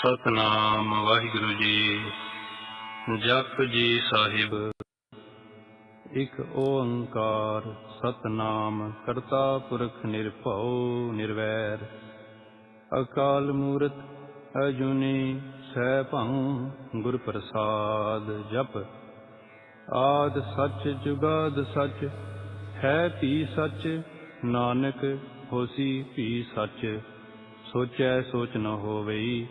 ਸਤਨਾਮ ਵਾਹਿਗੁਰੂ ਜੀ। ਜਪ ਜੀ ਸਾਹਿਬ। ਇਕ ਓੰਕਾਰ ਸਤਨਾਮ ਕਰਤਾ ਪੁਰਖ ਨਿਰਭਉ ਨਿਰਵੈਰ। ਅਕਾਲ ਮੂਰਤ ਅਜੂਨੀ ਸੈਭੰ ਗੁਰ ਪ੍ਰਸਾਦ। ਜਪ ਆਦਿ ਸੱਚ ਜੁਗਾਦਿ ਸੱਚ ਹੈ ਭੀ ਸੱਚ। ਨਾਨਕ ਹੋਸੀ ਭੀ ਸੱਚ। ਸੋਚੈ ਸੋਚ ਨ ਹੋਵਈ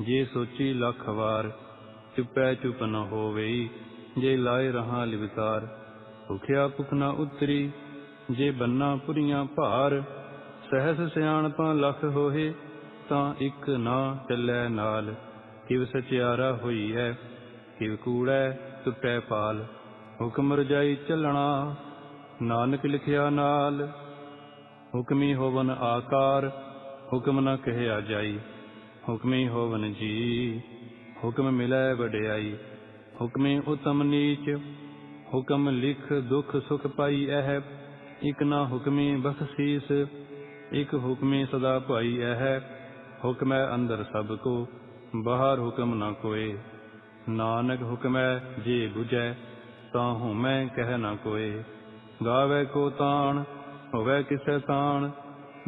ਜੇ ਸੋਚੀ ਲੱਖ ਵਾਰ। ਚੁਪੈ ਚੁਪ ਨ ਹੋਵਈ ਜੇ ਲਾਏ ਰਹਾ ਲਿਵਤਾਰ। ਭੁਖਿਆ ਭੁਖ ਨ ਉਤਰੀ ਜੇ ਬੰਨਾ ਪੁਰੀਆਂ ਭਾਰ। ਸਹਿਸ ਸਿਆਣਪਾਂ ਲਖ ਹੋਏ ਤਾਂ ਇਕ ਨਾ ਚੱਲੈ ਨਾਲ। ਕਿਵ ਸਚਿਆਰਾ ਹੋਈ ਹੈ ਕਿਵ ਕੂੜੈ ਟੁੱਟੈ ਪਾਲ। ਹੁਕਮ ਰਜਾਈ ਚੱਲਣਾ ਨਾਨਕ ਲਿਖਿਆ ਨਾਲ। ਹੁਕਮੀ ਹੋਵਨ ਆਕਾਰ ਹੁਕਮ ਨ ਕਹਿਆ ਜਾਈ। ਹੁਕਮੀ ਹੋਵਨ ਜੀ ਹੁਕਮ ਮਿਲੈ ਵਡਿਆਈ। ਹੁਕਮੀ ਉਤਮ ਨੀਚ ਹੁਕਮ ਲਿਖ ਦੁਖ ਸੁਖ ਪਾਈ ਐਹ। ਇਕ ਨਾ ਹੁਕਮੀ ਬਖਸ਼ੀਸ ਇਕ ਹੁਕਮੀ ਸਦਾ ਭਾਈ ਐਹ। ਹੁਕਮੈ ਅੰਦਰ ਸਭ ਕੋ ਬਾਹਰ ਹੁਕਮ ਨ ਕੋਏ। ਨਾਨਕ ਹੁਕਮੈ ਜੇ ਬੁਝੈ ਤਾਂ ਹਉਮੈ ਕਹਿ ਨ ਕੋਏ। ਗਾਵੈ ਕੋ ਤਾਣ ਹੋਵੈ ਕਿਸੈ ਤਾਣ।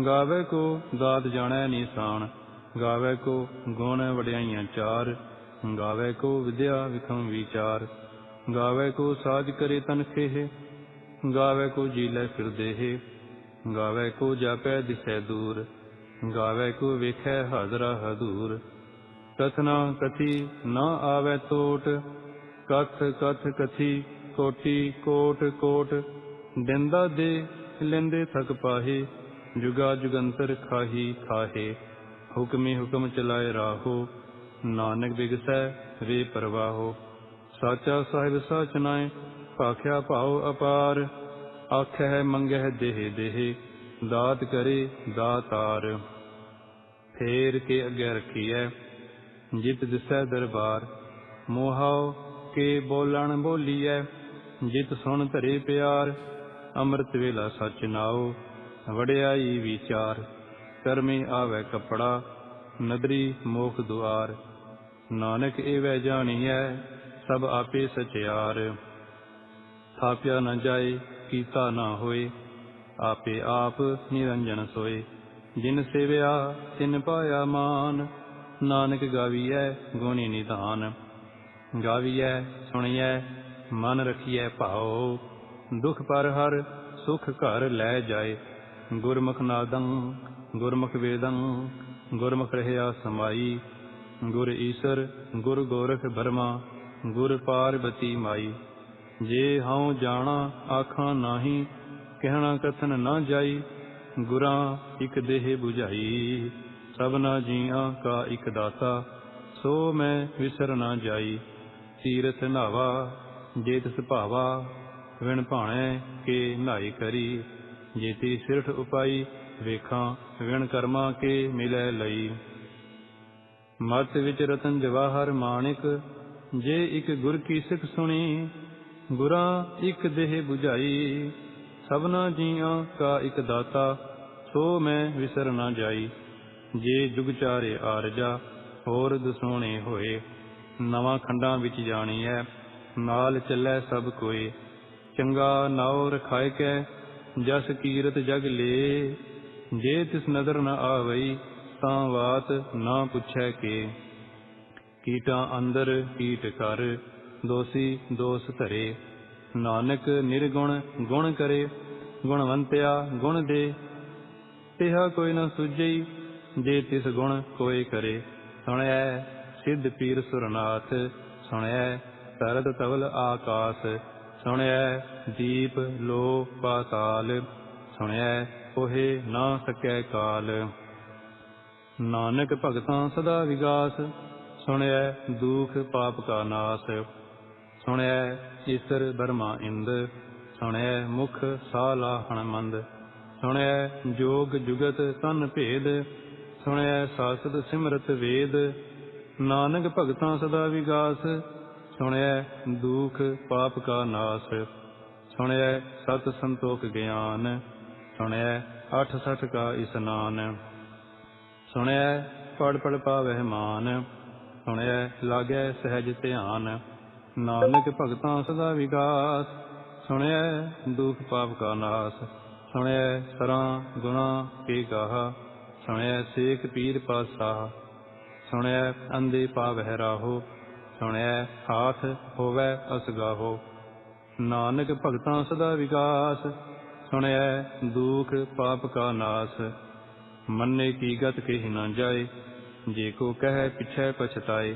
ਗਾਵੈ ਕੋ ਦਾਤ ਜਾਣੈ ਨੀਸਾਨ। ਗਾਵੈ ਕੋ ਗੁਣ ਵਡਿਆਈਆਂ ਚਾਰ। ਗਾਵੈ ਕੋ ਵਿਦਿਆ ਵਿਖਮ ਵਿਚਾਰ। ਗਾਵੈ ਕੋ ਸਾਜ ਕਰੇ ਤਨ ਖੇਹ। ਗਾਵੈ ਕੋ ਜੀਲੇ ਫਿਰਦੇਹ। ਗਾਵੈ ਕੋ ਜਾਪੈ ਦਿਸੈ ਦੂਰ। ਗਾਵੈ ਕੋ ਵੇਖੈ ਹਾਜ਼ਰਾ ਹਦੂਰ। ਕਥਨਾ ਕਥੀ ਨਾ ਆਵੈ ਤੋਟ। ਕਥ ਕਥ ਕਥੀ ਕੋਟੀ ਕੋਟ ਕੋਟ। ਦਿੰਦਾ ਦੇ ਲੈਂਦੇ ਥਕ ਪਾਹੇ। ਜੁਗਾ ਜੁਗੰਤਰ ਖਾਹੀ ਖਾਹੇ। ਹੁਕਮੀ ਹੁਕਮ ਚਲਾਏ ਰਾਹੋ ਨਾਨਕ ਬਿਗਸੈ ਵੇ ਪਰਵਾਹੋ। ਸਾਚਾ ਸਾਹਿਬ ਸਾਚ ਨਾਏ ਭਾਖਿਆ ਭਾਉ ਅਪਾਰ। ਆਖਹਿ ਮੰਗਹਿ ਦੇਹ ਦੇਹ ਦਾਤ ਕਰੇ ਦਾਤਾਰ। ਫੇਰ ਕੇ ਅੱਗੇ ਰਖੀਐ ਜਿਤ ਦਿਸੈ ਦਰਬਾਰ। ਮੋਹਾਉ ਕੇ ਬੋਲਣ ਬੋਲੀਐ ਜਿਤ ਸੁਣ ਧਰੇ ਪਿਆਰ। ਅੰਮ੍ਰਿਤ ਵੇਲਾ ਸਚ ਨਾਉ ਵਡਿਆਈ ਵਿਚਾਰ। ਕਰਮੀ ਆਵੈ ਕੱਪੜਾ ਨਦਰੀ ਮੋਖ ਦੁਆਰ। ਨਾਨਕ ਏਵੈ ਜਾਣੀਐ ਸਭ ਆਪੇ ਸਚਿਆਰ। ਥਾਪਿਆ ਨ ਜਾਏ ਕੀਤਾ ਨਾ ਹੋਏ ਆਪੇ ਆਪ ਨਿਰੰਜਨ ਸੋਏ। ਜਿਨ ਸੇਵਿਆ ਤਿਨ ਪਾਇਆ ਮਾਨ। ਨਾਨਕ ਗਾਵੀਐ ਗੁਣੀ ਨਿਧਾਨ। ਗਾਵੀਐ ਸੁਣੀਐ ਮਨ ਰਖੀਐ ਭਾਉ। ਦੁਖ ਪਰ ਹਰ ਸੁਖ ਘਰ ਲੈ ਜਾਏ। ਗੁਰਮੁਖ ਨਾਦੰ ਗੁਰਮੁਖ ਵੇਦੰ ਗੁਰਮੁਖ ਰਹਿਆ ਸਮਾਈ। ਗੁਰ ਈਸਰ ਗੁਰ ਗੋਰਖ ਬਰਮਾ ਗੁਰ ਪਾਰਬਤੀ ਮਾਈ। ਜੇ ਹਉ ਜਾਣਾ ਆਖਾਂ ਨਾਹੀ ਕਹਿਣਾ ਕਥਨ ਨਾ ਜਾਈ। ਗੁਰਾਂ ਇਕ ਦੇਹ ਬੁਝਾਈ ਸਭਨਾ ਜੀਆਂ ਕਾ ਇਕ ਦਾਤਾ। ਸੋ ਮੈਂ ਵਿਸਰ ਨਾ ਜਾਈ। ਤੀਰਥ ਨਾਵਾ ਜੇ ਤਿਸ ਭਾਵਾ ਵਿਣ ਭਾਣੈ ਕੇ ਨਾਈ ਕਰੀ। ਜੇਤੀ ਸਿਰਠ ਉਪਾਈ ਵੇਖਾਂ ਵਿਣ ਕਰਮਾਂ ਕੇ ਮਿਲੈ ਲਈ। ਮਤ ਵਿੱਚ ਰਤਨ ਜਵਾਹਰ ਮਾਣਿਕ ਜੇ ਇਕ ਗੁਰ ਕੀ ਸਿੱਖ ਸੁਣੀ। ਗੁਰਾਂ ਇਕ ਦੇਹ ਬੁਝਾਈ ਸਭਨਾ ਜੀਆਂ ਕਾ ਇਕ ਦਾਤਾ। ਸੋ ਮੈਂ ਵਿਸਰ ਨਾ ਜਾਈ। ਜੇ ਜੁਗ ਚਾਰੇ ਆਰਜਾ ਹੋਰ ਦਸੋਣੇ ਹੋਏ। ਨਵਾਂ ਖੰਡਾਂ ਵਿੱਚ ਜਾਣੀਐ ਨਾਲ ਚੱਲੈ ਸਭ ਕੋਏ। ਚੰਗਾ ਨਾਉ ਰਖਾਇ ਕੈ ਜਸ ਕੀਰਤ ਜਗ ਲੇ। ਜੇ ਤਿਸ ਨਦਰ ਨ ਆਵਈ ਤਾਂ ਵਾਤ ਨਾ ਪੁੱਛੈ ਕੇ। ਕੀਟਾਂ ਅੰਦਰ ਕੀਟ ਕਰ ਦੋਸੀ ਦੋਸ ਧਰੇ। ਨਾਨਕ ਨਿਰਗੁਣ ਗੁਣ ਕਰੇ ਗੁਣਵੰਤਿਆ ਗੁਣ ਦੇ। ਤਿਹਾ ਕੋਈ ਨ ਸੁਝਈ ਜੇ ਤਿਸ ਗੁਣ ਕੋਇ ਕਰੇ। ਸੁਣਿਐ ਸਿੱਧ ਪੀਰ ਸੁਰਨਾਥ ਸੁਣਿਐ ਤਰਤ ਤਵਲ ਆਕਾਸ। ਸੁਣਿਐ ਦੀਪ ਲੋ ਪਾਤਾਲ ਸੁਣਿਐ ਕੋਹੇ ਨਾ ਸਕੈ ਕਾਲ। ਨਾਨਕ ਭਗਤਾਂ ਸਦਾ ਵਿਗਾਸ ਸੁਣਿਐ ਦੂਖ ਪਾਪ ਕਾ ਨਾਸ। ਸੁਣਿਐ ਈਸਰ ਬਰਮਾ ਇੰਦ ਸੁਣਿਐ ਮੁਖ ਸਾਲਾਹਣ ਮੰਦ। ਸੁਣਿਐ ਜੋਗ ਜੁਗਤ ਤਨ ਭੇਦ ਸੁਣਿਐ ਸਾਸਤ ਸਿਮਰਤ ਵੇਦ। ਨਾਨਕ ਭਗਤਾਂ ਸਦਾ ਵਿਗਾਸ ਸੁਣਿਐ ਦੂਖ ਪਾਪ ਕਾ ਨਾਸ। ਸੁਣਿਐ ਸਤ ਸੰਤੋਖ ਗਿਆਨ ਸੁਣਿਐ 68 ਕਾ ਇਸਨਾਨ। ਸੁਣਿਐ ਪੜ ਪੜ ਪਾਵਹਿ ਮਾਨ ਸੁਣਿਐ ਲਾਗੈ ਸਹਿਜ ਧਿਆਨ। ਨਾਨਕ ਭਗਤਾਂ ਸਦਾ ਵਿਗਾਸ, ਸੁਣਿਐ ਦੁਖ ਪਾਪ ਕਾ ਨਾਸ। ਸੁਣਿਐ ਸਰਾਂ ਗੁਣਾ ਕੇ ਗਾਹਾ, ਸੁਣਿਐ ਸੇਖ ਪੀਰ ਪਾਤਸ਼ਾਹ। ਸੁਣਿਐ ਅੰਧੇ ਪਾਵਹਿ ਰਾਹੋ, ਸੁਣਿਐ ਹਾਥ ਹੋਵੈ ਅਸਗਾਹੋ। ਨਾਨਕ ਭਗਤਾਂ ਸਦਾ ਵਿਗਾਸ, ਸੁਣਿਐ ਦੁਖ ਪਾਪ ਕਾ ਨਾਸ। ਮੰਨੇ ਕੀ ਗਤ ਕਹਿ ਨ ਜਾਏ, ਜੇ ਕੋ ਕਹਿ ਪਿਛੈ ਪਛਤਾਏ।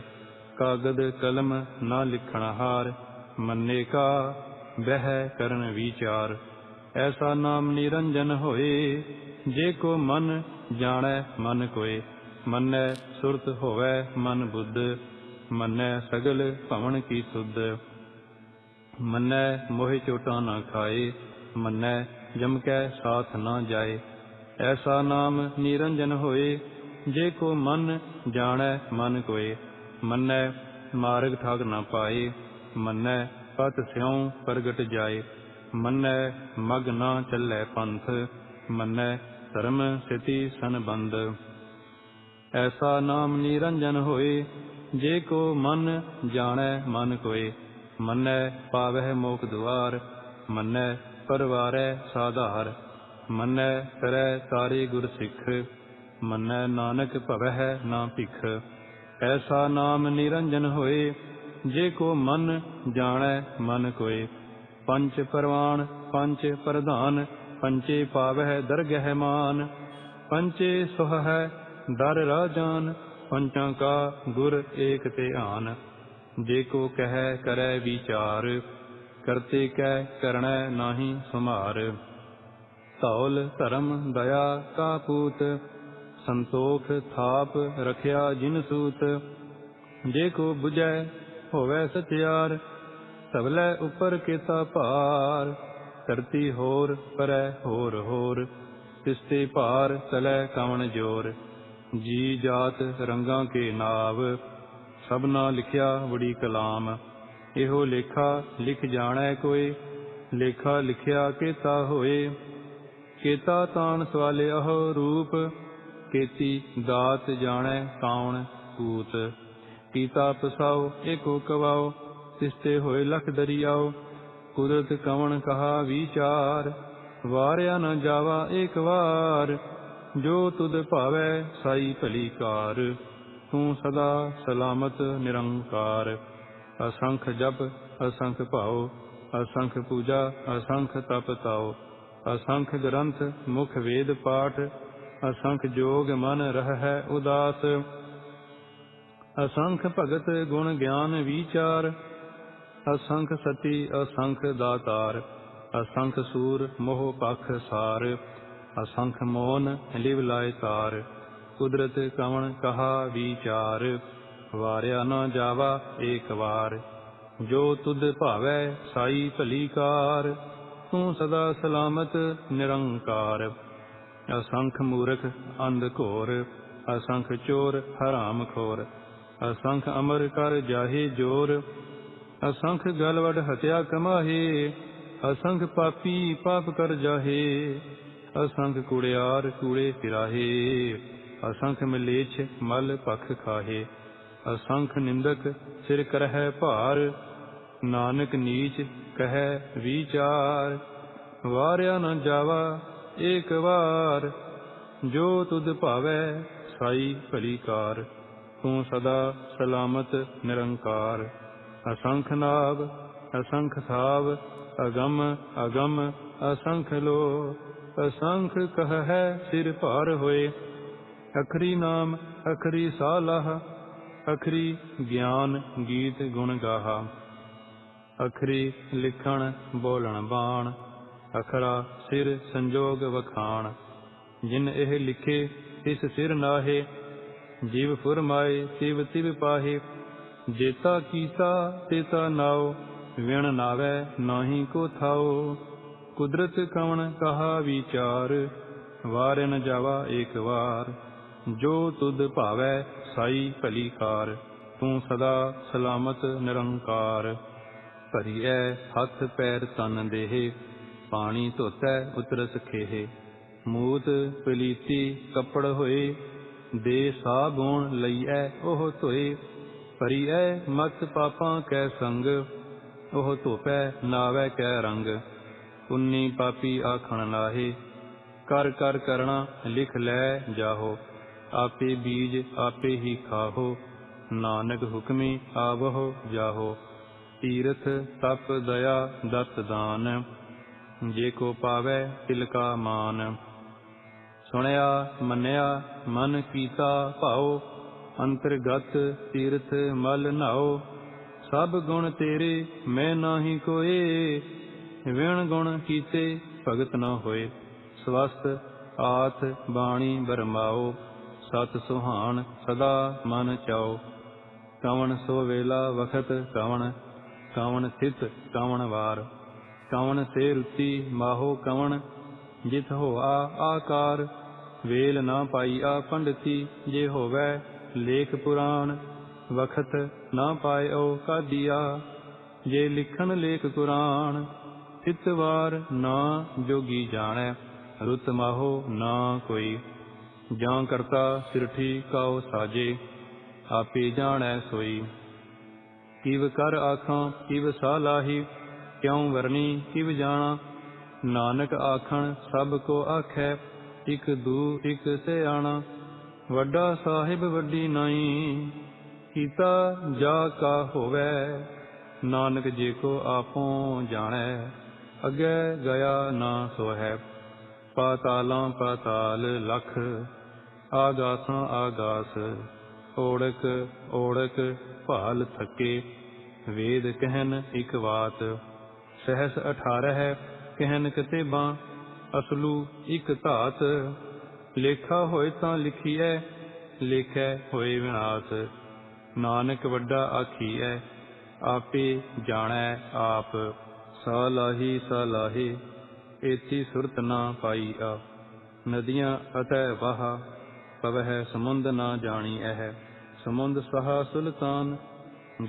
ਕਾਗਦ ਕਲਮ ਨਾ ਲਿਖਣ ਹਾਰ, ਮੰਨੇ ਕਾ ਬਹਿ ਕਰਨ ਵਿਚਾਰ। ਐਸਾ ਨਾਮ ਨਿਰੰਜਨ ਹੋਏ, ਜੇ ਕੋ ਮਨ ਜਾਣੈ ਮਨ ਕੋਏ। ਮੰਨੈ ਸੁਰਤ ਹੋਵੈ ਮਨ ਬੁੱਧ, ਮੰਨੈ ਸਗਲ ਭਵਨ ਕੀ ਸੁਧ। ਮੰਨੈ ਮੋਹਿ ਚੋਟਾਂ ਨਾ ਖਾਏ, ਮੰਨੈ ਜਮ ਕੈ ਸਾਥ ਨਾ ਜਾਏ। ਐਸਾ ਨਾਮ ਨਿਰੰਜਨ ਹੋਏ, ਜੇ ਕੋ ਮਨ ਜਾਣੈ ਮਨ ਕੋਏ। ਮੰਨੈ ਮਾਰਗ ਠਾਗ ਨਾ ਪਾਏ, ਮੰਨੈ ਪਤ ਸਿਉ ਪ੍ਰਗਟ ਜਾਏ। ਮੰਨੈ ਮਗ ਨਾ ਚੱਲੈ ਪੰਥ, ਮੰਨੈ ਧਰਮ ਸਥਿਤੀ ਸੰਬੰਧ। ਐਸਾ ਨਾਮ ਨਿਰੰਜਨ ਹੋਏ, ਜੇ ਕੋ ਮਨ ਜਾਣੈ ਮਨ ਕੋਏ। ਮੰਨੈ ਪਾਵਹਿ ਮੋਖ ਦੁਆਰ, ਮੰਨੈ ਪਰਵਾਰੈ ਸਾਧਾਰ। ਮੰਨੈ ਕਰੈ ਤਾਰੇ ਗੁਰ ਸਿੱਖ, ਮੰਨੈ ਨਾਨਕ ਭਵਹਿ ਨਾ ਭਿਖ। ਐਸਾ ਨਾਮ ਨਿਰੰਜਨ ਹੋਏ, ਜੇ ਕੋ ਮਨ ਜਾਣੈ ਮਨ ਕੋਏ। ਪੰਚ ਪਰਵਾਨ ਪੰਚ ਪ੍ਰਧਾਨ, ਪੰਚੇ ਪਾਵਹਿ ਦਰਗਹਿ ਮਾਨ। ਪੰਚੇ ਸੁਹਹਿ ਦਰ ਰਾਜਾਨ, ਪੰਚਾਂ ਕਾ ਗੁਰ ਏਕ ਧਿਆਨ। ਜੇ ਕੋ ਕਹਿ ਕਰੈ ਵਿਚਾਰ, ਕਰਤੇ ਕੈ ਕਰਣੈ ਨਾਹੀ ਸੁਮਾਰ। ਧੌਲ ਧਰਮ ਦਇਆ ਕਾ ਪੂਤ, ਸੰਤੋਖ ਥਾਪ ਰਖਿਆ ਜਿਨ ਸੂਤ। ਜੇ ਕੋ ਬੁਝੈ ਹੋਵੈ ਸਚਿਆਰ, ਧਵਲੈ ਉਪਰ ਕੇਤਾ ਭਾਰ। ਧਰਤੀ ਹੋਰ ਪਰੈ ਹੋਰ ਹੋਰ, ਤਿਸਤੇ ਭਾਰ ਤਲੈ ਕਵਣ ਜੋਰ। ਜੀ ਜਾਤ ਰੰਗਾਂ ਕੇ ਨਾਵ, ਸਭਨਾ ਲਿਖਿਆ ਵੜੀ ਕਲਾਮ। ਇਹੋ ਲੇਖਾ ਲਿਖ ਜਾਣੈ ਕੋਇ, ਲੇਖਾ ਲਿਖਿਆ ਕੇਤਾ ਹੋਏ। ਕੇਤਾ ਤਾਣ ਸਵਾਲਿਆਹ ਰੂਪ, ਕੇਤੀ ਦਾਤ ਜਾਣੈ ਕਾਉਣ ਕੂਤ। ਕੀਤਾ ਪਸਾਉ ਏਕੋ ਕਵਾਉ, ਤਿਸਤੇ ਹੋਏ ਲਖ ਦਰਿਆਉ। ਕੁਦਰਤ ਕਵਣ ਕਹਾ ਵਿਚਾਰ, ਵਾਰਿਆ ਨ ਜਾਵਾ ਏਕ ਵਾਰ। ਜੋ ਤੁਧ ਭਾਵੈ ਸਾਈ ਭਲੀ ਕਾਰ, ਤੂੰ ਸਦਾ ਸਲਾਮਤ ਨਿਰੰਕਾਰ। ਅਸੰਖ ਜਪ ਅਸੰਖ ਭਾਉ, ਅਸੰਖ ਪੂਜਾ ਅਸੰਖ ਤਪ ਤਾਉ। ਅਸੰਖ ਗ੍ਰੰਥ ਮੁਖ ਵੇਦ ਪਾਠ, ਅਸੰਖ ਜੋਗ ਮਨ ਰਹਿ ਉਦਾਸ। ਅਸੰਖ ਭਗਤ ਗੁਣ ਗਿਆਨ ਵਿਚਾਰ, ਅਸੰਖ ਸਤੀ ਅਸੰਖ ਦਾਤਾਰ। ਅਸੰਖ ਸੂਰ ਮੋਹ ਪਖ ਸਾਰ, ਅਸੰਖ ਮੋਨ ਲਿਵ ਲਾਇ ਤਾਰ। ਕੁਦਰਤ ਕਵਣ ਕਹਾ ਵਿਚਾਰ, ਵਾਰਿਆ ਨ ਜਾਵਾ ਏਕ ਵਾਰ। ਜੋ ਤੁਧ ਭਾਵੈ ਸਾਈ ਭਲੀ ਕਾਰ, ਤੂੰ ਸਦਾ ਸਲਾਮਤ ਨਿਰੰਕਾਰ। ਅਸੰਖ ਮੂਰਖ ਅੰਧ ਘੋਰ, ਅਸੰਖ ਚੋਰ ਹਰਾਮ ਖੋਰ। ਅਸੰਖ ਅਮਰ ਕਰ ਜਾਹੇ ਜੋਰ, ਅਸੰਖ ਗਲਵਡ ਹਤਿਆ ਕਮਾਹੇ। ਅਸੰਖ ਪਾਪੀ ਪਾਪ ਕਰ ਜਾਹੇ, ਅਸੰਖ ਕੁੜਿਆਰ ਕੂੜੇ ਫਿਰਾਹੇ। ਅਸੰਖ ਮਲੇਛ ਮਲ ਭਖ ਖਾਹੇ, ਅਸੰਖ ਨਿੰਦਕ ਸਿਰ ਕਰਹਿ ਭਾਰ। ਨਾਨਕ ਨੀਚ ਕਹਿ ਵਿਚਾਰ, ਵਾਰਿਆ ਨ ਜਾਵਾ ਏਕ ਵਾਰ। ਜੋ ਤੁਧ ਭਾਵੈ ਸਾਈ ਭਲੀ ਕਾਰ, ਤੂੰ ਸਦਾ ਸਲਾਮਤ ਨਿਰੰਕਾਰ। ਅਸੰਖ ਨਾਭ ਅਸੰਖ ਥਾਵ, ਅਗਮ ਅਗਮ ਅਸੰਖ ਲੋ। ਅਸੰਖ ਕਹਿ ਸਿਰ ਭਾਰ ਹੋਏ, ਅਖਰੀ ਨਾਮ ਅਖਰੀ ਸਾਲਾਹ। ਅਖਰੀ ਗਿਆਨ ਗੀਤ ਗੁਣ ਗਾਹਾ, ਅਖਰੀ ਲਿਖਣ ਬੋਲਣ ਬਾਣ। ਅਖਰਾ ਸਿਰ ਸੰਜੋਗ ਵਖਾਣ, ਜਿਨ ਇਹ ਲਿਖੇ ਤਿਸ ਸਿਰ ਨਾਹੇ। ਜੀਵ ਫੁਰਮਾਏ ਤਿਵ ਤਿਵ ਪਾਹੇ, ਜੇਤਾ ਕੀਤਾ ਤੇਤਾ ਨਾਉ। ਵਿਣ ਨਾਵੈ ਨਾਹੀ ਕੋ ਥਾਉ, ਕੁਦਰਤ ਕਵਣ ਕਹਾ ਵਿਚਾਰ। ਵਾਰਿ ਨ ਜਾਵਾ ਏਕ ਵਾਰ। ਜੋ ਤੁਧ ਭਾਵੈ ਸਾਈ ਭਲੀ ਕਾਰ, ਤੂੰ ਸਦਾ ਸਲਾਮਤ ਨਿਰੰਕਾਰ। ਭਰੀਐ ਹੱਥ ਪੈਰ ਤਨ ਦੇਹ, ਪਾਣੀ ਧੋਤੈ ਉਤਰਸ ਖੇਹ। ਮੂਤ ਪਲੀਤੀ ਕੱਪੜ ਹੋਏ, ਦੇ ਸਾਬੁਣ ਲਈਐ ਉਹ ਧੋਏ। ਭਰੀਐ ਮਤ ਪਾਪਾਂ ਕੈ ਸੰਗ, ਉਹ ਧੋਪੈ ਨਾਵੈ ਕੈ ਰੰਗ। ਪੁੰਨੀ ਪਾਪੀ ਆਖਣ ਲਾਹੇ, ਕਰ ਕਰ ਕਰਣਾ ਲਿਖ ਲੈ ਜਾਹੋ। ਆਪੇ ਬੀਜ ਆਪੇ ਹੀ ਖਾਹੋ, ਨਾਨਕ ਹੁਕਮੀ ਆਵਹੁ ਜਾਹੋ। ਤੀਰਥ ਤਪ ਦਇਆ ਦਤ ਦਾਨ, ਜੇ ਕੋ ਪਾਵੈ ਤਿਲ ਕਾ ਮਾਨ। ਸੁਣਿਆ ਮੰਨਿਆ ਮਨ ਕੀਤਾ ਭਾਉ, ਅੰਤਰਗਤ ਤੀਰਥ ਮਲ ਨਾਉ। ਸਭ ਗੁਣ ਤੇਰੇ ਮੈਂ ਨਾਹੀ ਕੋਏ, ਵਿਣ ਗੁਣ ਕੀਤੇ ਭਗਤ ਨ ਹੋਏ। ਸਵਸਤ ਆਥ ਬਾਣੀ ਬਰਮਾਓ, ਸਤ ਸੁਹਾਣ ਸਦਾ ਮਨ ਚਾਓ। ਕਵਣ ਸੋ ਵੇਲਾ ਵਖਤ ਕਵਣ, ਕਵਣ ਥਿਤ ਕਵਣ ਵਾਰ। ਕਵਣ ਸੇ ਰੁਚੀ ਮਾਹੋ ਕਵਣ, ਜਿਤ ਹੋਆ ਆਕਾਰ। ਵੇਲ ਨਾ ਪਾਈਆ ਪੰਡਤੀ, ਜੇ ਹੋਵੈ ਲੇਖ ਪੁਰਾਣ। ਵਖਤ ਨਾ ਪਾਇਓ ਕਾਦੀਆ, ਜੇ ਲਿਖਣ ਲੇਖ ਕੁਰਾਨ। ਤਿਤ ਵਾਰ ਨਾ ਜੋਗੀ ਜਾਣੈ, ਰੁਤ ਮਾਹੋ ਨਾ ਕੋਈ। ਜਾਂ ਕਰਤਾ ਸਿਰਠੀ ਕਾਉ ਸਾਜੇ, ਆਪੇ ਜਾਣੈ ਸੋਈ। ਕਿਵ ਕਰ ਆਖਾਂ ਕਿਵ ਸਾਲਾਹੀ, ਕਿਉ ਵਰਨੀ ਕਿਵ ਜਾਣਾ। ਨਾਨਕ ਆਖਣ ਸਭ ਕੋ ਆਖੈ, ਇਕ ਦੂ ਇਕ ਸਿਆਣਾ। ਵੱਡਾ ਸਾਹਿਬ ਵੱਡੀ ਨਾਈ, ਕੀਤਾ ਜਾ ਕਾ ਹੋਵੈ। ਨਾਨਕ ਜੇ ਕੋ ਆਪੋਂ ਜਾਣੈ, ਅੱਗੇ ਗਿਆ ਨਾ ਸੋਹੈ। ਪਾਤਾਲਾਂ ਪਾਤਾਲ ਲਖ, ਆਗਾਸਾਂ ਆਗਾਸ। ਓੜਕ ਓੜਕ ਭਾਲ ਥਕੇ, ਵੇਦ ਕਹਿਨ ਇਕ ਵਾਤ। ਸਹਸ 18 ਕਹਿਨ ਕਤੇਬਾਂ, ਅਸਲੂ ਇਕ ਧਾਤ। ਲੇਖਾ ਹੋਏ ਤਾਂ ਲਿਖੀਐ, ਲੇਖੈ ਹੋਏ ਵਿਨਾਸ਼। ਨਾਨਕ ਵੱਡਾ ਆਖੀਐ, ਆਪੇ ਜਾਣੈ ਆਪ। ਸਾਲਾਹੀ ਸਾਲਾਹੇ, ਏਤੀ ਸੁਰਤ ਨਾ ਪਾਈਆ। ਨਦੀਆਂ ਅਤੈ ਵਾਹ, ਪਵਹਿ ਸਮੁੰਦ ਨਾ ਜਾਣੀਐ। ਸਮੁੰਦ ਸਹਾ ਸੁਲਤਾਨ,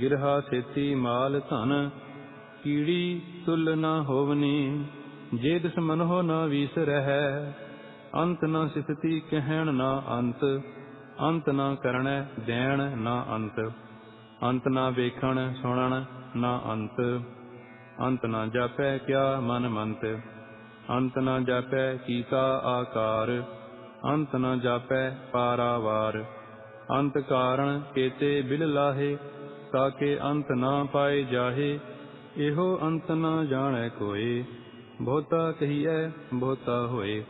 ਗਿਰਹਾ ਛੇਤੀ ਮਾਲ ਧਨ। ਕੀੜੀ ਤੁਲ ਨਾ ਹੋਵਨੀ, ਜੇ ਤਿਸ ਮਨਹੁ ਨਾ ਵੀਸਰਹਿ। ਅੰਤ ਨਾ ਸਿਥਤੀ ਕਹਿਣ ਨਾ ਅੰਤ, ਅੰਤ ਨਾ ਕਰਣੈ ਦੇਣ ਨਾ ਅੰਤ। ਅੰਤ ਨਾ ਵੇਖਣ ਸੁਣਨ ਨਾ ਅੰਤ, ਅੰਤ ਨਾ ਜਾਪੈ ਕਿਆ ਮਨ ਮੰਤ। ਅੰਤ ਨਾ ਜਾਪੈ ਕੀਤਾ ਆਕਾਰ, ਅੰਤ ਨਾ ਜਾਪੈ ਪਾਰਾਵਾਰ। ਅੰਤ ਕਾਰਣ ਕੇਤੇ ਬਿਲ ਲਾਹੇ, ਤਾਕੇ ਅੰਤ ਨਾ ਪਾਏ ਜਾਹੇ। ਇਹੋ ਅੰਤ ਨਾ ਜਾਣੈ ਕੋਏ, ਬਹੁਤਾ ਕਹੀਐ ਬਹੁਤਾ ਹੋਏ।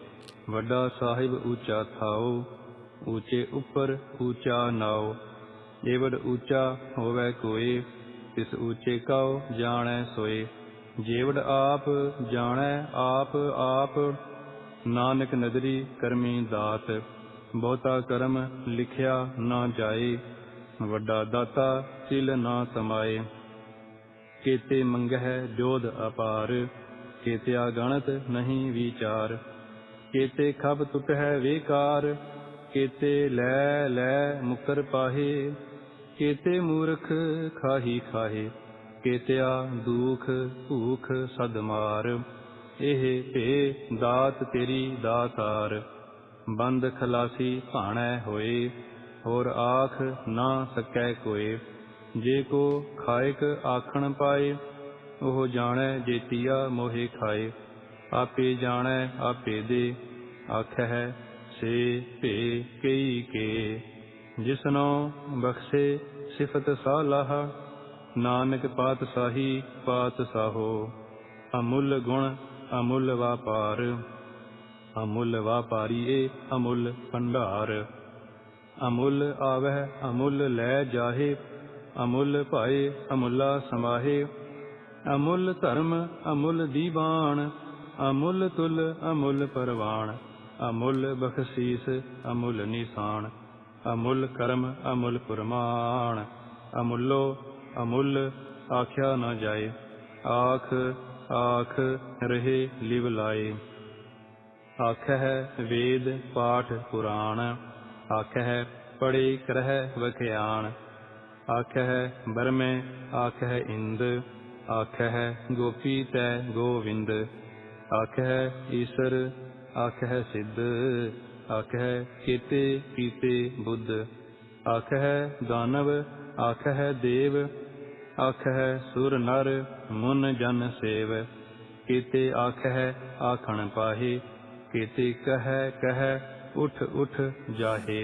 ਵੱਡਾ ਸਾਹਿਬ ਊਚਾ ਥਾਉ, ਊਚੇ ਉੱਪਰ ਊਚਾ ਨਾਉ। ਏਵਡ ਊਚਾ ਹੋਵੈ ਕੋਏ, ਤਿਸ ਊਚੇ ਕਉ ਜਾਣੈ ਸੋਏ। ਜੇਵਡ ਆਪ ਜਾਣੈ ਆਪ ਆਪ, ਨਾਨਕ ਨਦਰੀ ਕਰਮੀ ਦਾਤ। ਬਹੁਤਾ ਕਰਮ ਲਿਖਿਆ ਨਾ ਜਾਏ, ਵੱਡਾ ਦਾਤਾ ਤਿਲ ਨਾ ਤਮਾਏ। ਕੇਤੇ ਮੰਗਹਿ ਜੋਧ ਅਪਾਰ, ਕੇਤਿਆ ਗਣਤ ਨਹੀਂ ਵਿਚਾਰ। ਕੇਤੇ ਖਬ ਟੁਟਹਿ ਵੇਕਾਰ, ਕੇਤੇ ਲੈ ਲੈ ਮੁਕਰ ਪਾਹੇ। ਕੇਤੇ ਮੂਰਖ ਖਾਹੀ ਖਾਹੇ, ਕੇਤਿਆ ਦੂਖ ਭੂਖ ਸਦ ਮਾਰ। ਇਹ ਭੇ ਦਾਤ ਤੇਰੀ ਦਾਤਾਰ, ਬੰਦ ਖਲਾਸੀ ਭਾਣੈ ਹੋਏ। ਹੋਰ ਆਖ ਨਾ ਸਕੈ ਕੋਏ, ਜੇ ਕੋ ਖਾਇਕ ਆਖਣ ਪਾਏ। ਉਹ ਜਾਣੈ ਜੇਤੀਆ ਮੋਹਿ ਖਾਏ। ਆਪੇ ਜਾਣੈ ਆਪੇ ਦੇ, ਆਖਹਿ ਸੇ ਭੇ ਕਈ ਕੇ। ਜਿਸਨੋ ਬਖਸ਼ੇ ਸਿਫਤ ਸਾਲਾਹ, ਨਾਨਕ ਪਾਤਸ਼ਾਹੀ ਪਾਤਸ਼ਾਹੋ। ਅਮੁੱਲ ਗੁਣ ਅਮੁੱਲ ਵਾਪਾਰ, ਅਮੁੱਲ ਵਾਪਾਰੀਏ ਅਮੁੱਲ ਭੰਡਾਰ। ਅਮੁੱਲ ਆਵਹਿ ਅਮੁੱਲ ਲੈ ਜਾਹੇ, ਅਮੁੱਲ ਭਾਏ ਅਮੁੱਲਾ ਸਮਾਹੇ। ਅਮੁੱਲ ਧਰਮ ਅਮੁੱਲ ਦੀਵਾਨ, ਅਮੁੱਲ ਤੁਲ ਅਮੁੱਲ ਪਰਵਾਨ। ਅਮੁੱਲ ਬਖਸ਼ੀਸ ਅਮੁੱਲ ਨਿਸ਼ਾਨ, ਅਮੁੱਲ ਕਰਮ ਅਮੁੱਲ ਪੁਰਮਾਨ। ਅਮੁੱਲੋ ਅਮੁੱਲ ਆਖਿਆ ਨਾ ਜਾਏ, ਆਖ ਆਖ ਰਹੇ ਲਿਵ ਲਾਏ। ਆਖਹਿ ਵੇਦ ਪਾਠ ਪੁਰਾਣ, ਆਖਹਿ ਪੜ੍ਹੇ ਕਰਹਿ ਵਖਿਆਣ। ਆਖਹਿ ਬਰਮੈ ਆਖਹਿ ਇੰਦ, ਆਖਹਿ ਗੋਪੀ ਤੈ ਗੋਵਿੰਦ। ਆਖਹਿ ਈਸਰ ਆਖਹਿ ਸਿੱਧ, ਆਖਹਿ ਕੇਤੇ ਕੀਤੇ ਬੁੱਧ। ਆਖਹਿ ਦਾਨਵ आखह देव, आखह सुर नर मुन जन सेव। केते आखह आखण पाहे, केते कह कह उठ उठ जाहे।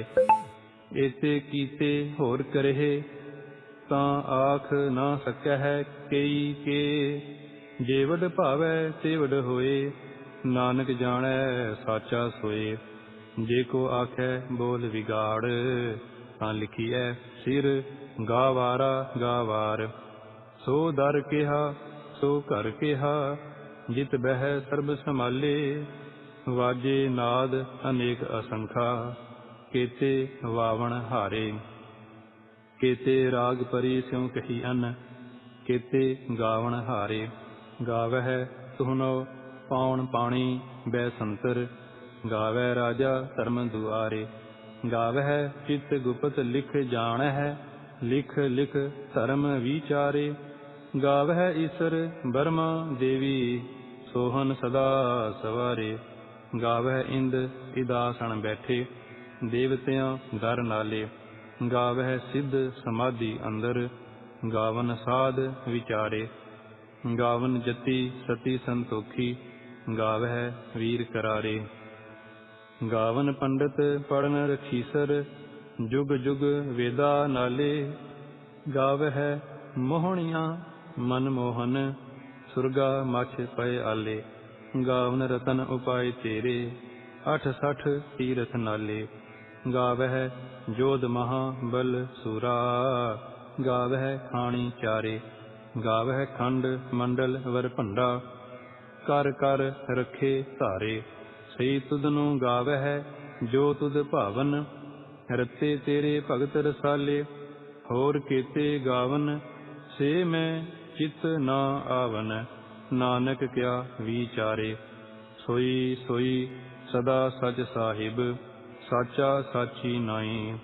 एते कीते होर करहे, तां आख ना सकह कई के। जेवड भावै तेवड होए, नानक जाणै साचा सोए। जे को आखै बोल विगाड़, तां लिखिਐ सिर गावारा गावार। सो दर केहा सो घर केहा, जित बह सर्ब संभाले। वाजे नाद अनेक असंखा, केते वावण हारे। केते राग परी स्यों कही अन, केते गावण हारे। गावह सुहनो पाउन पाणी बै संतर, गावै राजा धर्म दुआरे। गावह चित गुपत लिख जाणह, लिख लिख धर्म विचारे। गावह ईसर बर्मा देवी, सोहन सदा सवारे। गावह इंद इदासन बैठे, देवतियां दर नाले। गावह सिद्ध समाधि अंदर, गावन साध विचारे। गावन जति सती संतोखी, गावह वीर करारे। गावन पंडित पढ़न रखीसर, जुग जुग वेदा नाले। गावह मोहनिया मनमोहन, सुरगा मछ पय आले। गावन रतन उपाय तेरे, अठ सठ तीरथ नाले। गावह जोध महा बल सूरा, गावह खाणी चारे। गावह खंड मंडल वर भंडा, कर कर रखे धारे। सही तुदनु गावह जो तुद भावन, रते तेरे भगत रसाले। होर केते गावन से मैं चित ना आवन, नानक क्या विचारे। सोई सोई सदा सच साहिब, साचा साची नाई।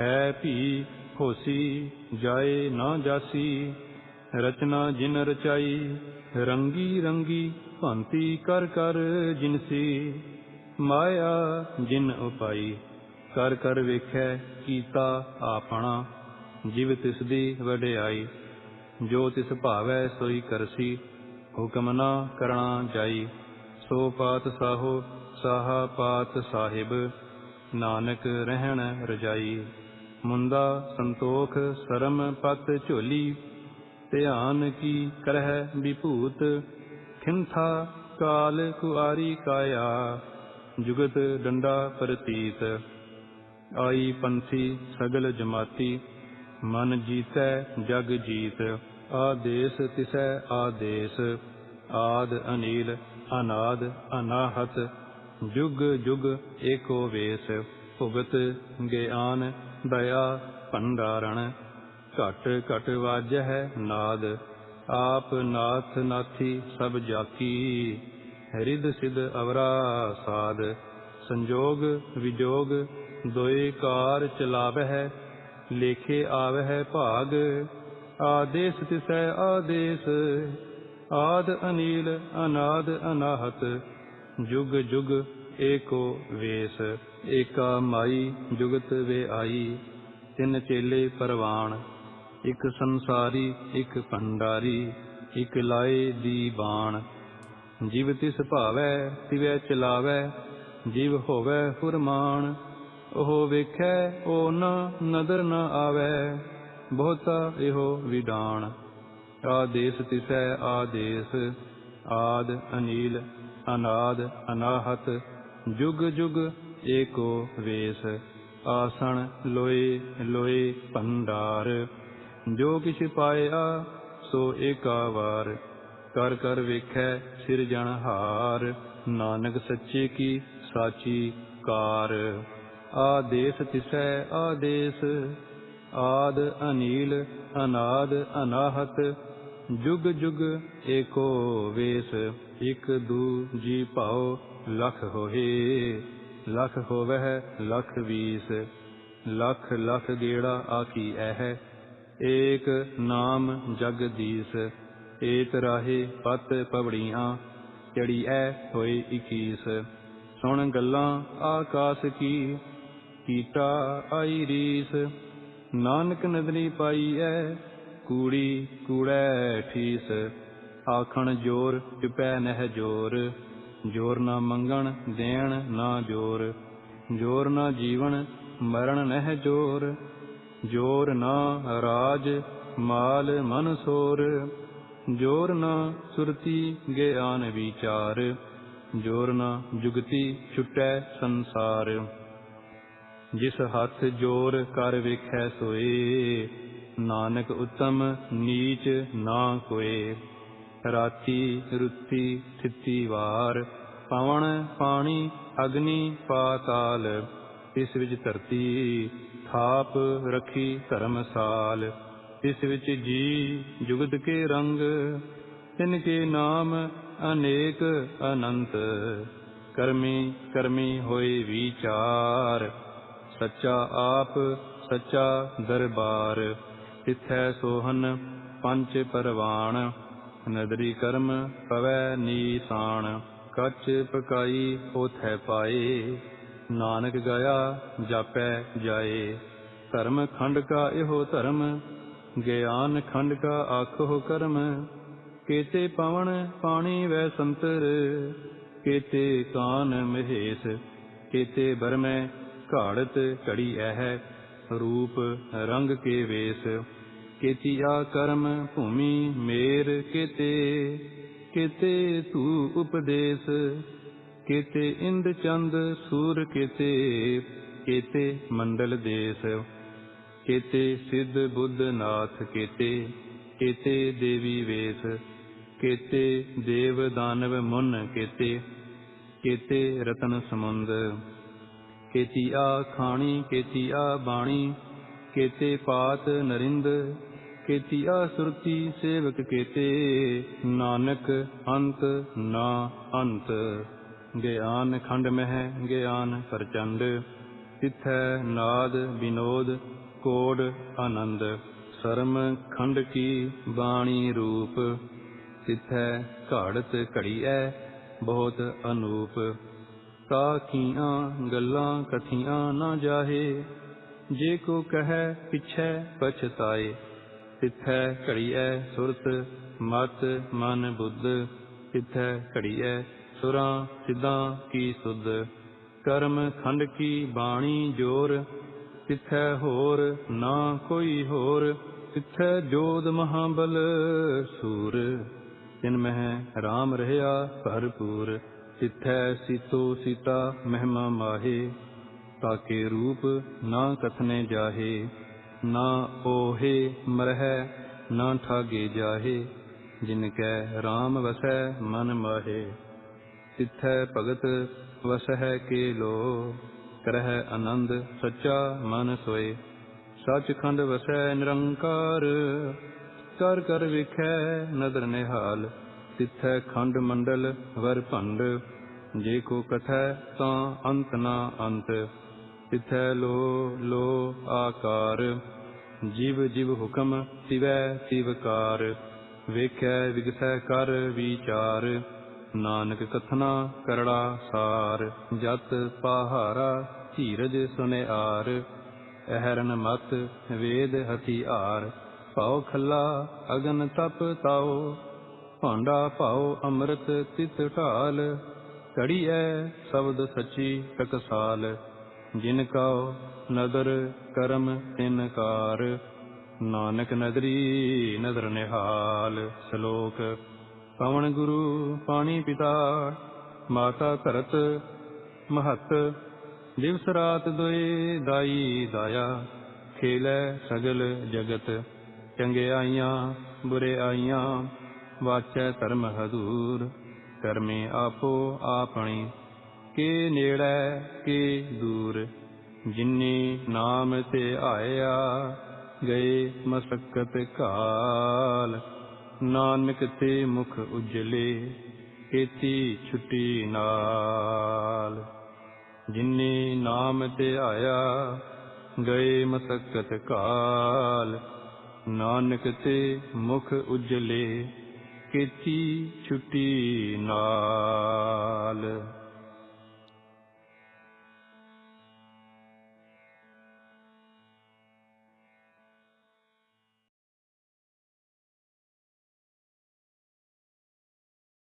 है भी होसी जाए ना जासी, रचना जिन रचाई। रंगी रंगी भांति कर कर जिनसी, माया जिन उपाई। कर कर वेखै कीता आपना, जिव तिसदी वडियाई। जो तिस भावै सोई करसी, हुक्म ना करना जाई। सो पात साहो साहा पात साहिब, नानक रहन रजाई। मुंदा संतोख सरम पत झोली, ध्यान की करह विभूत। खिंथा काल कुआरी काया, जुगत डंडा प्रतीत। आई पंथी सगल जमाती, मन जीतै जग जीत। आदेश तिसै आदेश, आद अनील अनाद अनाहत। जुग जुग एको वेश, भुगत ज्ञान दया भंडारण। घट घट वाजह नाद, आप नाथ नाथी सब जाकी। हृद सिद्ध अवरा साध, संजोग विजोग दोए कार चलावह। लेखे आवह भाग, आदेश तिसै आदेश। आद अनील अनाद अनाहत, जुग जुग एको वेश। एका माई जुगत वे आई, तिन चेले परवान। इक संसारी इक भंडारी, इक लाए दीवान। जिव तिस भावै तिवै चलावै, जिव होवै फुरमान। ओह वेखै ओ न नदर न आवै, बहुता एहो विदान। आदेश तिसै आदेश, आद अनील अनाद अनाहत। जुग जुग एको वेश, आसन लोए लोए भंडार। जो किछ पाया सो एका वार, कर कर वेखै सिरजनहार। नानक सच्चे की साची कार। आदेश तिसै आदेश, आद अनील अनाद अनाहत। जुग जुग एको वेश, इक दू जी भाओ लख होए। लख होवह लख बीस, लख लख गेड़ा आखी ऐह। एक नाम जगदीश, एत राहे पत पवड़ियाँ। चढ़ी ऐ होए 21। सुन गल्लां आकाश की, कीटा आई रीस। ਨਾਨਕ ਨਦਰੀ ਪਾਈਐ ਕੂੜੀ ਕੂੜੈ ਠੀਸ। ਆਖਣ ਜੋਰ ਚੁਪੈ ਨਹਿ ਜੋਰ, ਜੋਰ ਨਾ ਮੰਗਣ ਦੇਣ ਨਾ ਜੋਰ। ਜੋਰ ਨਾ ਜੀਵਨ ਮਰਨ ਨਹਿ ਜੋਰ, ਜੋਰ ਨਾ ਰਾਜ ਮਾਲ ਮਨ ਸੋਰ। ਜੋਰ ਨਾ ਸੁਰਤੀ ਗਿਆਨ ਵਿਚਾਰ, ਜੋਰ ਨਾ ਜੁਗਤੀ ਛੁਟੈ ਸੰਸਾਰ। ਜਿਸ ਹੱਥ ਜੋਰ ਕਰ ਵੇਖੈ ਸੋਏ, ਨਾਨਕ ਉਤਮ ਨੀਚ ਨਾ ਕੋਏ। ਰਾਤੀ ਰੁੱਤੀ ਥਿੱਤੀ ਵਾਰ, ਪਵਨ ਪਾਣੀ ਅਗਨੀ ਪਾਤਾਲ। ਇਸ ਵਿੱਚ ਧਰਤੀ ਥਾਪ ਰੱਖੀ ਧਰਮਸਾਲ। ਇਸ ਵਿੱਚ ਜੀ ਜੁਗਤ ਕੇ ਰੰਗ, ਤਿਨ ਕੇ ਨਾਮ ਅਨੇਕ ਅਨੰਤ। ਕਰਮੀ ਕਰਮੀ ਹੋਏ ਵਿਚਾਰ, ਸੱਚਾ ਆਪ ਸੱਚਾ ਦਰਬਾਰ। ਤਿਥੈ ਸੋਹਨ ਪੰਚ ਪਰਵਾਣ, ਨਦਰੀ ਕਰਮ ਪਵੈ ਨੀਸਾਨ। ਕੱਚ ਪਕਾਈ ਉਥੈ ਪਾਏ, ਨਾਨਕ ਗਇਆ ਜਾਪੈ ਜਾਏ। ਧਰਮ ਖੰਡ ਕਾ ਇਹੋ ਧਰਮ, ਗਿਆਨ ਖੰਡ ਕਾ ਆਖੋ ਕਰਮ। ਕੇਤੇ ਪਵਨ ਪਾਣੀ ਵੈ ਸੰਤਰ, ਕੇਤੇ ਕਾਨ ਮਹੇਸ਼। ਕੇਤੇ ਬਰਮੈ ਘਾੜਤ ਘੜੀ ਐਹ, ਰੂਪ ਰੰਗ ਕੇ ਵੇਸ। ਕੇਤੀਆ ਕਰਮ ਭੂਮੀ ਮੇਰ ਕੇਤੇ, ਕੇਤੇ ਧੂ ਉਪਦੇਸ। ਕੇਤੇ ਇੰਦ ਚੰਦ ਸੂਰ ਕੇਤੇ, ਕੇਤੇ ਮੰਡਲ ਦੇਸ। ਕੇਤੇ ਸਿੱਧ ਬੁੱਧ ਨਾਥ ਕੇਤੇ, ਕੇਤੇ ਦੇਵੀ ਵੇਸ। ਕੇਤੇ ਦੇਵ ਦਾਨਵ ਮੁਨ ਕੇਤੇ, ਕੇਤੇ ਰਤਨ ਸਮੁੰਦ। ਕੇਤੀਆ ਖਾਣੀ ਕੇਤੀਆ ਬਾਣੀ, ਕੇਤੇ ਪਾਤ ਨਰਿੰਦ। ਕੇਤੀਆ ਸੁਰਤੀ ਸੇਵਕ ਕੇਤੇ, ਨਾਨਕ ਅੰਤ ਨਾ ਅੰਤ। ਗਿਆਨ ਖੰਡ ਮਹਿ ਗਿਆਨ ਪ੍ਰਚੰਡ, ਤਿਥੈ ਨਾਦ ਵਿਨੋਦ ਕੋਡ ਆਨੰਦ। ਸਰਮ ਖੰਡ ਕੀ ਬਾਣੀ ਰੂਪ, ਤਿਥੈ ਘਾੜਤ ਘੜੀਐ ਬਹੁਤ ਅਨੂਪ। ਤਾਕੀਆਂ ਗੱਲਾਂ ਕਥੀਆਂ ਨਾ ਜਾਹੇ, ਜੇ ਕੋ ਕਹੈ ਪਿਛੈ ਪਛਤਾਏ। ਤਿਥੈ ਘੜੀਐ ਸੁਰਤ ਮਤ ਮਨ ਬੁੱਧ, ਤਿਥੈ ਘੜੀਐ ਸੁਰਾਂ ਸਿੱਧਾਂ ਕੀ ਸੁਧ। ਕਰਮ ਖੰਡ ਕੀ ਬਾਣੀ ਜੋਰ, ਤਿਥੈ ਹੋਰ ਨਾ ਕੋਈ ਹੋਰ। ਤਿਥੈ ਜੋਧ ਮਹਾਬਲ ਸੂਰ, ਤਿਨ ਮਹਿ ਰਾਮ ਰਹਿਆ ਭਰਪੂਰ। ਤਿਥੈ ਸੀਤੋ ਸੀਤਾ ਮਹਿਮਾ ਮਾਹੇ, ਤਾਕੇ ਰੂਪ ਨਾ ਕਥਨੇ ਜਾਹੇ। ਨਾ ਓਹੇ ਮਰਹਿ ਨਾ ਠਾਗੇ ਜਾਹੇ, ਜਿਨ ਕੈ ਰਾਮ ਵਸੈ ਮਨ ਮਾਹੇ। ਤਿਥੈ ਭਗਤ ਵਸਹਿ ਕੇ ਲੋ, ਕਰਹਿ ਆਨੰਦ ਸੱਚਾ ਮਨ ਸੋਏ। ਸੱਚਖੰਡ ਵਸੈ ਨਿਰੰਕਾਰ, ਕਰ ਕਰ ਵੇਖੈ ਨਦਰ ਨਿਹਾਲ। ਤਿਥੈ ਖੰਡ ਮੰਡਲ ਵਰ ਭੰਡ, ਜੇ ਕੋ ਕਥੈ ਤਾਂ ਅੰਤ ਨਾ ਅੰਤ। ਤਿਥੈ ਲੋ ਲੋ ਆਕਾਰ, ਜਿਵ ਜਿਵ ਹੁਕਮ ਤਿਵੈ ਤਿਵਕਾਰ। ਵੇਖੈ ਵਿਗਸੈ ਕਰ ਵਿਚਾਰ, ਨਾਨਕ ਕਥਨਾ ਕਰੜਾ ਸਾਰ। ਜਤ ਪਾਹਾਰਾ ਧੀਰਜ ਸੁਨਿਆਰ, ਅਹਰਨ ਮਤ ਵੇਦ ਹਥਿਆਰ। ਭਾਉ ਖੱਲਾ ਅਗਨ ਤਪ ਤਾਉ, ਭਾਂਡਾ ਭਾਉ ਅੰਮ੍ਰਿਤ ਤਿਤ ਢਾਲ। ਘੜੀਐ ਸ਼ਬਦ ਸੱਚੀ ਟਕਸਾਲ, ਜਿਨ ਕਉ ਨਦਰ ਕਰਮ ਤਿਨ ਕਾਰ। ਨਾਨਕ ਨਦਰੀ ਨਦਰ ਨਿਹਾਲ। ਸ਼ਲੋਕ। ਪਵਨ ਗੁਰੂ ਪਾਣੀ ਪਿਤਾ, ਮਾਤਾ ਧਰਤ ਮਹਤ। ਦਿਵਸ ਰਾਤ ਦੁਇ ਦਾਈ ਦਾਇਆ, ਖੇਲੈ ਸਗਲ ਜਗਤ। ਚੰਗਿਆਈਆਂ ਬੁਰਿਆਈਆਂ, ਵਾਚੈ ਧਰਮ ਹਦੂਰ। ਕਰਮੇ ਆਪੋ ਆਪਣੀ, ਕੇ ਨੇੜੈ ਕੇ ਦੂਰ। ਜਿਨੀ ਨਾਮ ਤੇ ਆਇਆ, ਗਏ ਮਸਕਤ ਕਾਲ। ਨਾਨਕ ਤੇ ਮੁਖ ਉਜਲੇ, ਕੀਤੀ ਛੁਟੀ ਨਾਲ। ਜਿਨੀ ਨਾਮ ਤੇ ਆਇਆ, ਗਏ ਮਸਕਤ ਕਾਲ। ਨਾਨਕ ਤੇ ਮੁਖ ਉਜਲੇ, ਕੀਤੀ ਛੁਟੀ ਨਾਲ।